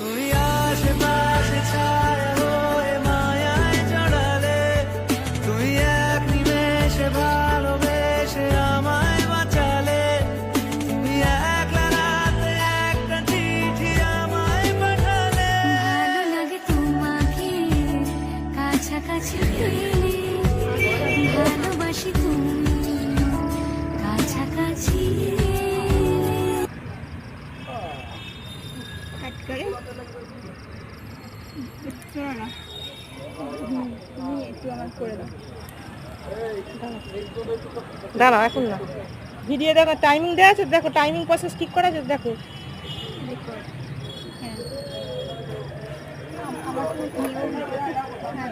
তুমি আশেপাশে ছায়া হয়ে মায়ায় জড়ালে, তুমি এক নিমেষে ভালোবেসে আমায় বাঁচালে, তুমি একলা রাতে একটা চিঠি আমায় পাঠালে। ভালো লাগে তোমাকে কাছাকাছি পেলে, ভালোবাসি তুমি কাছাকাছি কাট করে শোনো না, তুমি একটু আমার করে দাও। দাঁড়াও এখন না, ভিডিও দেখো, টাইমিং দেওয়া আছে, দেখো টাইমিং প্রসেস ঠিক করা আছে, দেখো। দেখো হ্যাঁ আমার তো হ্যাঁ